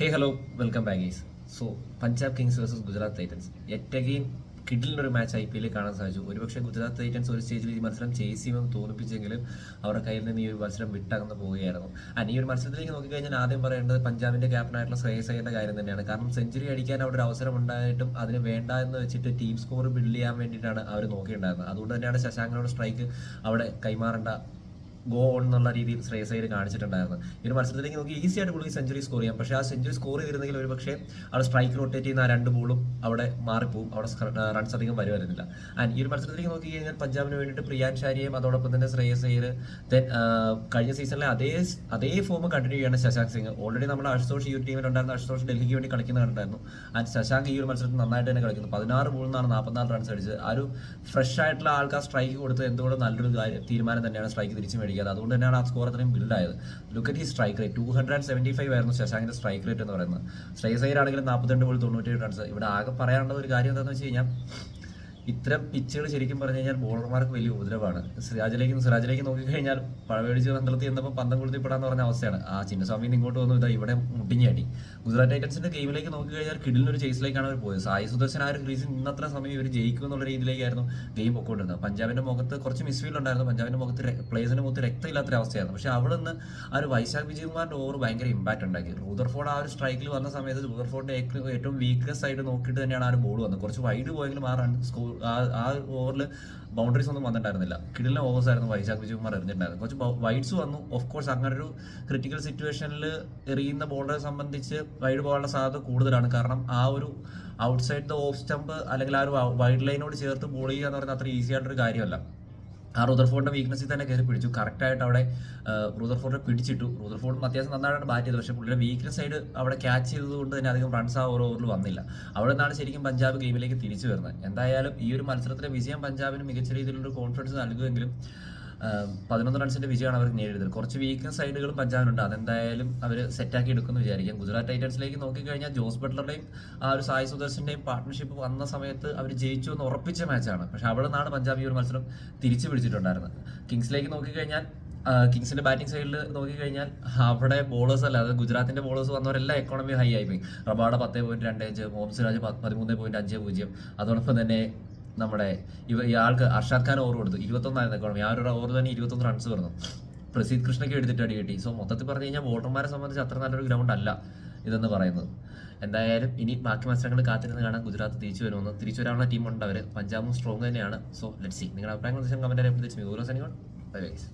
ഹേ hello welcome back guys. So Punjab Kings versus Gujarat Titans yet again കിഡിലിനൊരു match IPL കാണാൻ സാധിച്ചു. ഒരുപക്ഷെ ഗുജറാത്ത് ടൈറ്റൻസ് ഒരു സ്റ്റേജിൽ ഈ മത്സരം ചെയ്യുമെന്ന് തോന്നിപ്പിച്ചെങ്കിലും അവരുടെ കയ്യിൽ നിന്ന് ഈ ഒരു മത്സരം വിട്ടകന്ന് പോവുകയായിരുന്നു. ഈ ഒരു മത്സരത്തിലേക്ക് നോക്കിക്കഴിഞ്ഞാൽ ആദ്യം പറയേണ്ടത് പഞ്ചാബിന്റെ ക്യാപ്റ്റനായിട്ടുള്ള ശ്രേയസ് അയ്യരുടെ കാര്യം തന്നെയാണ്. കാരണം സെഞ്ചുറി അടിക്കാൻ അവിടെ ഒരു അവസരം ഉണ്ടായിട്ടും അതിന് വേണ്ട എന്ന് വെച്ചിട്ട് ടീം സ്കോർ ബിൽഡ് ചെയ്യാൻ വേണ്ടിയിട്ടാണ് അവർ നോക്കിയിട്ടുണ്ടായിരുന്നത്. അതുകൊണ്ട് തന്നെയാണ് ശശാങ്കിനോട് സ്ട്രൈക്ക് അവിടെ കൈമാറേണ്ട ഗോ ഓൺ എന്നുള്ള രീതിയിൽ ശ്രേയസ് അയ്യർ കാണിച്ചിട്ടുണ്ടായിരുന്നു. ഈ ഒരു മത്സരത്തിലേക്ക് നോക്കി ഈസി ആയിട്ട് പുള്ളിക്ക് സെഞ്ചുറി സ്കോർ ചെയ്യാം. പക്ഷേ ആ സെഞ്ചുറി സ്കോർ ചെയ്തിരുന്നെങ്കിൽ ഒരു പക്ഷേ അവിടെ സ്ട്രൈക്ക് റൊട്ടേറ്റ് ചെയ്യുന്ന ആ രണ്ട് ബോളും അവിടെ മാറിപ്പോവും, അവിടെ റൺസ് അധികം വരുമായിരുന്നില്ല. ആൻഡ് ഈ ഒരു മത്സരത്തിലേക്ക് നോക്കി കഴിഞ്ഞാൽ പഞ്ചാബിന് വേണ്ടിയിട്ട് പ്രിയാൻ ഷാരിയും അതോടൊപ്പം തന്നെ ശ്രേയസ് അയ്യർ ദെൻ കഴിഞ്ഞ സീസണിലെ അതേ ഫോം കണ്ടിന്യൂ ചെയ്യാണ് ശശാങ്ക് സിംഗ്. ഓൾറെഡി നമ്മുടെ അശുതോഷ് ഈ ഒരു ടീമിലുണ്ടായിരുന്നു. അശുതോഷ് ഡൽഹിക്ക് വേണ്ടി കളിക്കുന്നുണ്ടായിരുന്നു. ആൻഡ് ശശാങ്ക് ഈ ഒരു മത്സരത്തിൽ നന്നായിട്ട് തന്നെ കളിക്കുന്നു. 16 ബോളിൽ നിന്നാണ് 44 റൺസ് അടിച്ചത്. ആ ഒരു ഫ്രഷ് ആയിട്ടുള്ള ആൾക്കാർ സ്ട്രൈക്ക് കൊടുത്ത് എന്തുകൊണ്ട് നല്ലൊരു തീരുമാനം തന്നെയാണ് സ്ട്രൈക്ക് തിരിച്ചു മേടിക്കാതെ. അതുകൊണ്ട് തന്നെയാണ് ആ സ്കോർ അത്രയും ബിൽഡായത്. Look at he strike rate 275 ആയിരുന്നു ശശാങ്കിന്റെ സ്ട്രൈക്ക് റേറ്റ് എന്ന് പറയുന്നത്. ശ്രേയസ് അയ്യർ ആണെങ്കിലും 42 ബോൾ 97 റൺസ്. ഇവിടെ ആകെ പറയാനുള്ള ഒരു കാര്യം എന്താണെന്ന് വെച്ച് കഴിഞ്ഞാൽ ഇത്തരം പിച്ചുകൾ ശരിക്കും പറഞ്ഞു കഴിഞ്ഞാൽ ബോളർമാർക്ക് വലിയ ഉപദ്രവമാണ്. സിറാജിലേക്ക് നോക്കിക്കഴിഞ്ഞാൽ പഴവേടിച്ച് പന്തളത്തിൽ ചെന്നപ്പോൾ പന്തം കൊളുത്തിപ്പെടാന്ന് പറഞ്ഞ അവസ്ഥയാണ്. ആ ചിന്നസ്വാമിന്ന് ഇങ്ങോട്ട് വന്നു, ഇതാ ഇവിടെ മുട്ടിഞ്ഞാടി. ഗുജറാത്ത് ടൈറ്റൻസിന്റെ ഗെയിമിലേക്ക് നോക്കിക്കഴിഞ്ഞാൽ കിഡിലിനൊരു ചേസിലേക്കാണ് അവർ പോയത്. സായി സുദർശൻ ആ ഒരു ക്രീസിൽ ഇന്നത്ര സമയം ഇവർ ജയിക്കും എന്നുള്ള രീതിയിലേക്കായിരുന്നു ഗെയിം പൊക്കോണ്ടിരുന്നത്. പഞ്ചാബിന്റെ മുഖത്ത് കുറച്ച് മിസ്ഫീൽഡ് ഉണ്ടായിരുന്നു. പഞ്ചാബിന്റെ മുഖത്ത് പ്ലേയേഴ്സിന്റെ മുഖത്ത് രക്തമില്ലാത്തൊരു അവസ്ഥയായിരുന്നു. പക്ഷേ അവിടെ നിന്ന് ആ ഒരു വൈശാഖ് വിജയകുമാറിന്റെ ഓവർ ഭയങ്കര ഇമ്പാക്ട് ഉണ്ടാക്കി. റൂദർഫോർഡ് ആ ഒരു സ്ട്രൈക്കിൽ വന്ന സമയത്ത് റൂദർഫോർഡിന്റെ ഏറ്റവും വീക്ക്നെസ് ആയിട്ട് നോക്കിയിട്ട് തന്നെയാണ് ആ ഒരു ബോൾ വന്നത്. കുറച്ച് വൈഡ് പോയെങ്കിലും ആ റൺ സ്കോർ ആ ഓവറിൽ ബൗണ്ടറീസ് ഒന്നും വന്നിട്ടുണ്ടായിരുന്നില്ല. കിടിലൻ ഓവേഴ്സ് ആയിരുന്നു വൈശാഖ് വിജയകുമാർ എറിഞ്ഞിട്ടുണ്ടായിരുന്നു. കുറച്ച് വൈഡ്സ് വന്നു. ഓഫ് കോഴ്സ് അങ്ങനെ ഒരു ക്രിട്ടിക്കൽ സിറ്റുവേഷനിൽ എറിയുന്ന ബോളറെ സംബന്ധിച്ച് വൈഡ് പോകാനുള്ള സാധ്യത കൂടുതലാണ്. കാരണം ആ ഒരു ഔട്ട്സൈഡ് ദ ഓഫ് സ്റ്റംപ് അല്ലെങ്കിൽ ആ ഒരു വൈഡ് ലൈനോട് ചേർത്ത് ബോൾ ചെയ്യുക എന്ന് പറയുന്നത് അത്ര ഈസി ആയിട്ടൊരു കാര്യമല്ല. ആ റൂദർഫോർഡിന്റെ വീക്ക്നസ്സിൽ തന്നെ കയറി പിടിച്ചു. കറക്റ്റായിട്ട് അവിടെ റൂദർഫോർഡിനെ പിടിച്ചിട്ടു. റൂദർഫോർഡും അത്യാവശ്യം നന്നായിട്ടാണ് ബാറ്റ് ചെയ്തത്. പക്ഷേ പുള്ളിയുടെ വീക്ക്നസ് സൈഡ് അവിടെ ക്യാച്ച് ചെയ്തതുകൊണ്ട് തന്നെ അധികം റൺസ് ആ ഓരോ ഓവറിൽ വന്നില്ല. അവിടെ നിന്നാണ് ശരിക്കും പഞ്ചാബ് ഗെയിമിലേക്ക് തിരിച്ചു വരുന്നത്. എന്തായാലും ഈ ഒരു മത്സരത്തിലെ വിജയം പഞ്ചാബിന് മികച്ച രീതിയിലൊരു കോൺഫിഡൻസ് നൽകുമെങ്കിലും 11 റൺസിന്റെ വിജയമാണ് അവർ നേടിയത്. കുറച്ച് വീക്ക് സൈഡുകളും പഞ്ചാബിനുണ്ട്. അതെന്തായാലും അവർ സെറ്റാക്കി എടുക്കുമെന്ന് വിചാരിക്കാം. ഗുജറാത്ത് ടൈറ്റൻസിലേക്ക് നോക്കിക്കഴിഞ്ഞാൽ ജോസ് ബട്ട്ലറുടെയും ആ ഒരു സായി സുദർശന്റെയും പാർട്ട്ണർഷിപ്പ് വന്ന സമയത്ത് അവർ ജയിച്ചു എന്ന് ഉറപ്പിച്ച മാച്ചാണ്. പക്ഷെ അവിടെ നിന്നാണ് പഞ്ചാബ് ഈ ഒരു മത്സരം തിരിച്ചു പിടിച്ചിട്ടുണ്ടായിരുന്നത്. കിങ്സിലേക്ക് നോക്കിക്കഴിഞ്ഞാൽ കിങ്സിന്റെ ബാറ്റിംഗ് സൈഡിൽ നോക്കിക്കഴിഞ്ഞാൽ അവിടെ ബോളേഴ്സ് അല്ല, അത് ഗുജറാത്തിന്റെ ബോളേഴ്സ് വന്നവരെല്ലാം എക്കോണമി ഹൈ ആയിപ്പോയി. റബാഡ 10.25, മുഹമ്മദ് സിറാജ് 13.50. അതോടൊപ്പം തന്നെ നമ്മുടെ ഇയാൾക്ക് അർഷാദ് ഖാൻ ഓവർ കൊടുത്തു 21 എക്കോണമി. ആ ഒരു ഓവർ തന്നെ 21 റൺസ് വരുന്നു. പ്രസീദ് കൃഷ്ണയ്ക്ക് എടുത്തിട്ട് അടി കിട്ടി. സോ മൊത്തത്തിൽ പറഞ്ഞു കഴിഞ്ഞാൽ ബോളർമാരെ സംബന്ധിച്ച് അത്ര നല്ലൊരു ഗ്രൗണ്ട് അല്ല ഇതെന്ന് പറയുന്നത്. എന്തായാലും ഇനി ബാക്കി മത്സരങ്ങൾ കാത്തിരുന്ന് കാണാൻ ഗുജറാത്ത് തിരിച്ചു വരാനുള്ള ടീമുണ്ട് അവർ. പഞ്ചാബും സ്ട്രോങ് തന്നെയാണ്. So let's see. നിങ്ങളുടെ അഭിപ്രായങ്ങൾ കമന്റ് അറിയിപ്പിച്ചു. Bye guys.